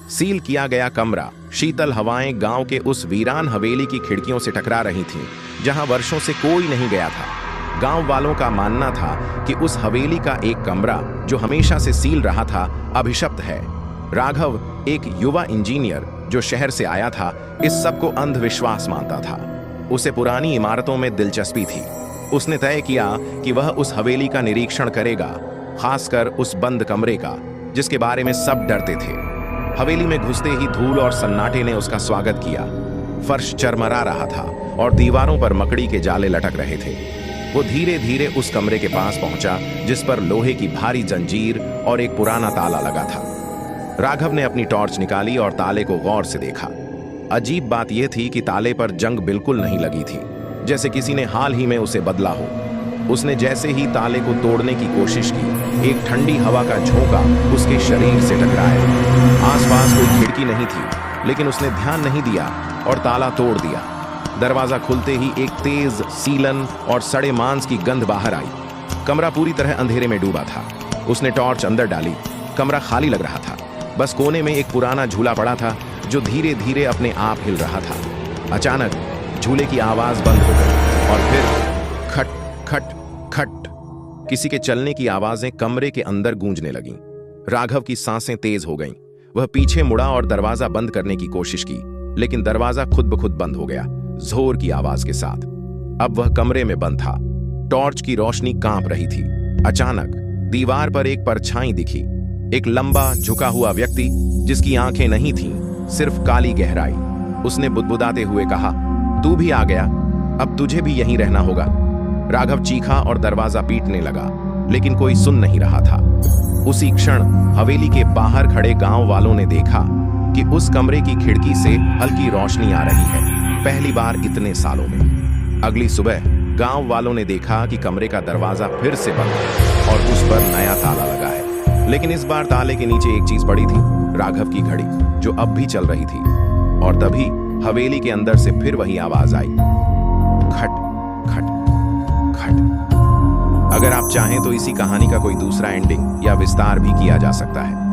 Seal किया गया कमरा। शीतल हवाएं गांव के उस वीरान हवेली की खिड़कियों से टकरा रही थीं, जहां वर्षों से कोई नहीं गया था। गांव वालों का मानना था कि उस हवेली का एक कमरा जो हमेशा से सील रहा था अभिशप्त है। राघव, एक युवा इंजीनियर जो शहर से आया था, इस सब को अंधविश्वास मानता था। उसे पुरानी इमारतों में दिलचस्पी थी। उसने तय किया कि वह उस हवेली का निरीक्षण करेगा, खासकर उस बंद कमरे का जिसके बारे में सब डरते थे। हवेली में घुसते ही धूल और सन्नाटे ने उसका स्वागत किया। फर्श चरमरा रहा था और दीवारों पर मकड़ी के जाले लटक रहे थे। वो धीरे धीरे उस कमरे के पास पहुंचा जिस पर लोहे की भारी जंजीर और एक पुराना ताला लगा था। राघव ने अपनी टॉर्च निकाली और ताले को गौर से देखा। अजीब बात यह थी कि ताले पर जंग बिल्कुल नहीं लगी थी, जैसे किसी ने हाल ही में उसे बदला हो। उसने जैसे ही ताले को तोड़ने की कोशिश की, एक ठंडी हवा का झोंका उसके शरीर से टकराया। आसपास कोई खिड़की नहीं थी, लेकिन उसने ध्यान नहीं दिया और ताला तोड़ दिया। दरवाजा खुलते ही एक तेज सीलन और सड़े मांस की गंध बाहर आई। कमरा पूरी तरह अंधेरे में डूबा था। उसने टॉर्च अंदर डाली। कमरा खाली लग रहा था। बस कोने में एक पुराना झूला पड़ा था जो धीरे धीरे अपने आप हिल रहा था। अचानक झूले की आवाज बंद हो गई और फिर खट खट खट किसी के चलने की आवाजें कमरे के अंदर गूंजने लगीं। राघव की सांसें तेज हो गईं। वह पीछे मुड़ा और दरवाजा बंद करने की कोशिश की, लेकिन दरवाजा खुद ब खुद बंद हो गया, जोर की आवाज के साथ। अब वह कमरे में बंद था। टॉर्च की रोशनी कांप रही थी। अचानक दीवार पर एक परछाई दिखी, एक लंबा झुका हुआ व्यक्ति जिसकी आंखें नहीं थीं, सिर्फ काली गहराई। उसने बुदबुदाते हुए कहा, तू भी आ गया, अब तुझे भी यहीं रहना होगा। राघव चीखा और दरवाजा पीटने लगा, लेकिन कोई सुन नहीं रहा था। उसी क्षण हवेली के बाहर खड़े गांव वालों ने देखा कि उस कमरे की खिड़की से हल्की रोशनी आ रही है, पहली बार इतने सालों में। अगली सुबह गांव वालों ने देखा कि कमरे का दरवाजा फिर से बंद है और उस पर नया ताला लगा है। लेकिन इस बार ताले के नीचे एक चीज पड़ी थी, राघव की घड़ी, जो अब भी चल रही थी। और तभी हवेली के अंदर से फिर वही आवाज आई, खट खट खट। अगर आप चाहें तो इसी कहानी का कोई दूसरा एंडिंग या विस्तार भी किया जा सकता है।